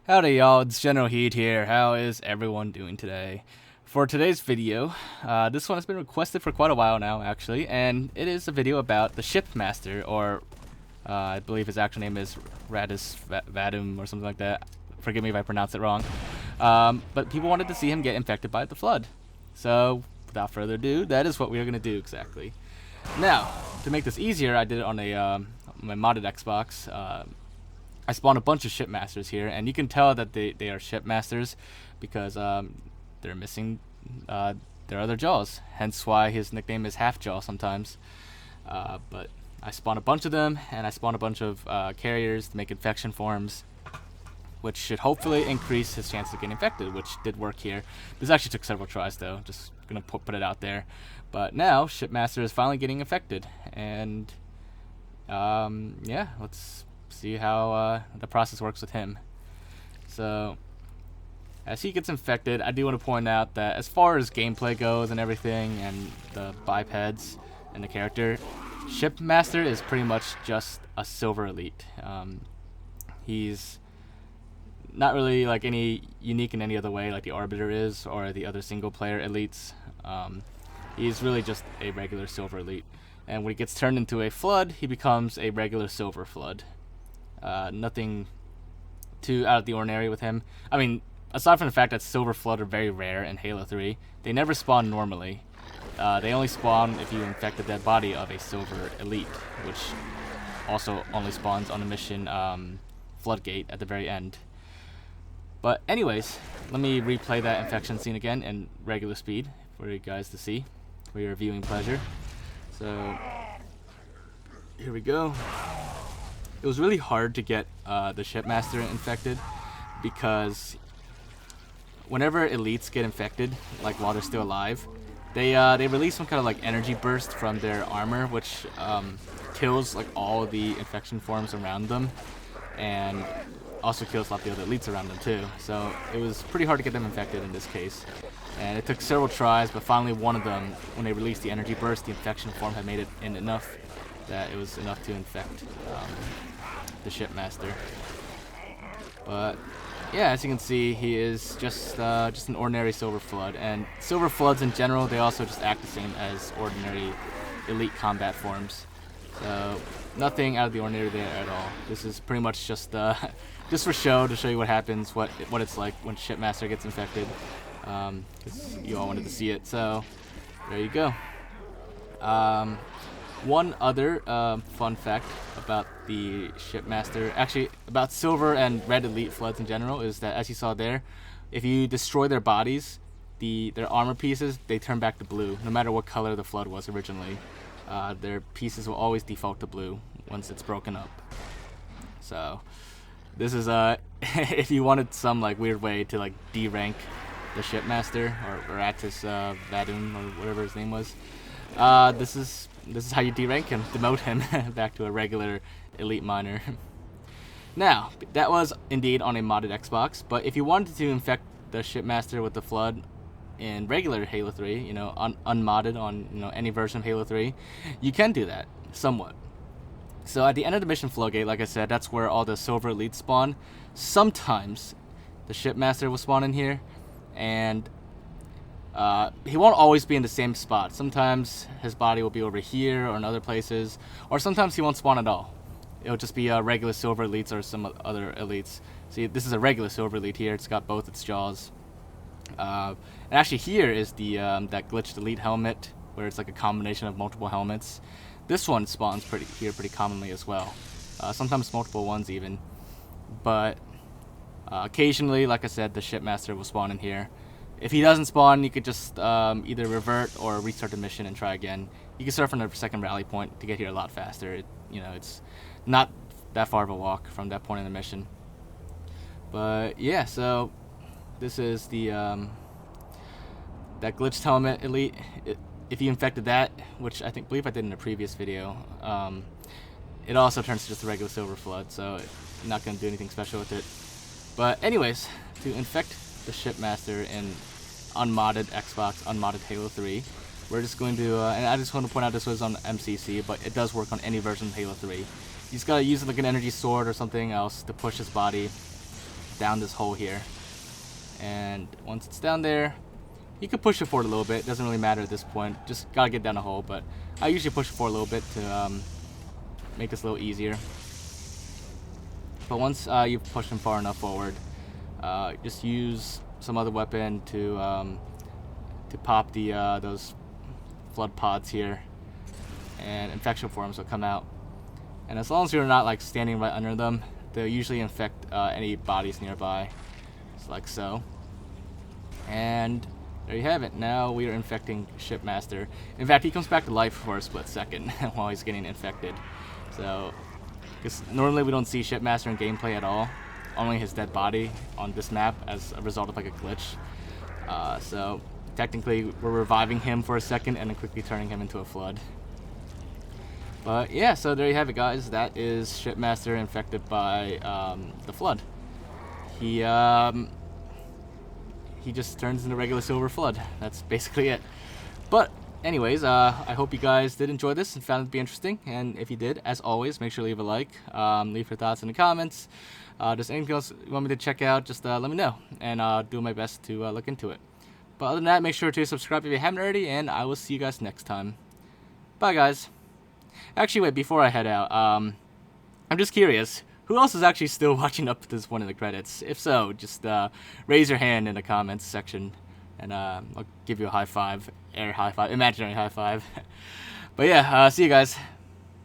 Howdy y'all, it's Generalkidd here. How is everyone doing today? For today's video, this one has been requested for quite a while now actually, and it is a video about the Shipmaster, or I believe his actual name is Rtas Vadum or something like that. Forgive me if I pronounce it wrong. But people wanted to see him get infected by the flood. So without further ado, that is what we are going to do exactly. Now, to make this easier, I did it on a my modded Xbox. I spawned a bunch of Shipmasters here, and you can tell that they are Shipmasters because they're missing their other jaws, hence why his nickname is Half Jaw sometimes. But I spawned a bunch of them, and I spawned a bunch of carriers to make infection forms, which should hopefully increase his chance of getting infected, which did work here. This actually took several tries though, just gonna put it out there. But now Shipmaster is finally getting infected, and yeah, let's see how the process works with him. So as he gets infected, I do want to point out that as far as gameplay goes and everything, and the bipeds and the character, Shipmaster is pretty much just a silver elite. He's not really like any unique in any other way like the Arbiter is or the other single player elites. He's really just a regular silver elite, and when he gets turned into a flood, he becomes a regular silver flood. Nothing too out of the ordinary with him. I mean, aside from the fact that silver flood are very rare in Halo 3, they never spawn normally. They only spawn if you infect the dead body of a silver elite, which also only spawns on the mission Floodgate at the very end. But anyways, let me replay that infection scene again in regular speed for you guys to see, for your viewing pleasure. So here we go. It was really hard to get the Shipmaster infected because whenever elites get infected, like while they're still alive, they release some kind of like energy burst from their armor, which kills like all of the infection forms around them, and also kills a lot of the other elites around them too. So it was pretty hard to get them infected in this case, and it took several tries, but finally one of them, when they released the energy burst, the infection form had made it in enough that it was enough to infect the Shipmaster. But yeah, as you can see, he is just an ordinary silver flood, and silver floods in general, they also just act the same as ordinary elite combat forms. So nothing out of the ordinary there at all. This is pretty much just just for show, to show you what happens, what it's like when Shipmaster gets infected, because you all wanted to see it. So there you go. One other fun fact about the Shipmaster, actually about silver and red elite floods in general, is that as you saw there, if you destroy their bodies, their armor pieces, they turn back to blue, no matter what color the flood was originally. Their pieces will always default to blue once it's broken up. So this is if you wanted some like weird way to like D-rank the Shipmaster, or Rtas Vadum, or whatever his name was, this is how you D-rank him, demote him back to a regular elite miner. Now, that was indeed on a modded Xbox, but if you wanted to infect the Shipmaster with the flood in regular Halo 3, you know, unmodded on any version of Halo 3, you can do that, somewhat. So at the end of the mission Floodgate, like I said, that's where all the silver elites spawn. Sometimes the Shipmaster will spawn in here, and he won't always be in the same spot. Sometimes his body will be over here or in other places, or sometimes he won't spawn at all. It'll just be regular silver elites or some other elites. See, this is a regular silver elite here. It's got both its jaws. And actually here is the that glitched elite helmet, where it's like a combination of multiple helmets. This one spawns pretty commonly as well. Sometimes multiple ones even. But occasionally, like I said, the Shipmaster will spawn in here. If he doesn't spawn, you could just either revert or restart the mission and try again. You can start from the second rally point to get here a lot faster. It's not that far of a walk from that point in the mission. But yeah, so this is the that glitched helmet elite. If you infected that, which I believe I did in a previous video, it also turns to just a regular silver flood, so you're not going to do anything special with it. But anyways, to infect the Shipmaster in unmodded Xbox, unmodded Halo 3, we're just going to, and I just want to point out this was on MCC, but it does work on any version of Halo 3. You just gotta use like an energy sword or something else to push his body down this hole here. And once it's down there, you can push it forward a little bit. It doesn't really matter at this point. Just gotta get down the hole, but I usually push it forward a little bit to make this a little easier. But once you've pushed him far enough forward, just use some other weapon to pop the those flood pods here, and infection forms will come out. And as long as you're not like standing right under them, they'll usually infect any bodies nearby, just like so. And there you have it. Now we are infecting Shipmaster. In fact, he comes back to life for a split second while he's getting infected. So, because normally we don't see Shipmaster in gameplay at all, only his dead body on this map as a result of like a glitch. So technically we're reviving him for a second and then quickly turning him into a flood. But yeah, so there you have it, guys. That is Shipmaster infected by the flood. He just turns into regular silver flood. That's basically it. But anyways, I hope you guys did enjoy this and found it to be interesting. And if you did, as always, make sure to leave a like. Leave your thoughts in the comments. Just anything else you want me to check out, just let me know. And I'll do my best to look into it. But other than that, make sure to subscribe if you haven't already. And I will see you guys next time. Bye, guys. Actually, wait, before I head out, I'm just curious. Who else is actually still watching up to this point in the credits? If so, just raise your hand in the comments section, and I'll give you a high five, air high five, imaginary high five. But yeah, see you guys.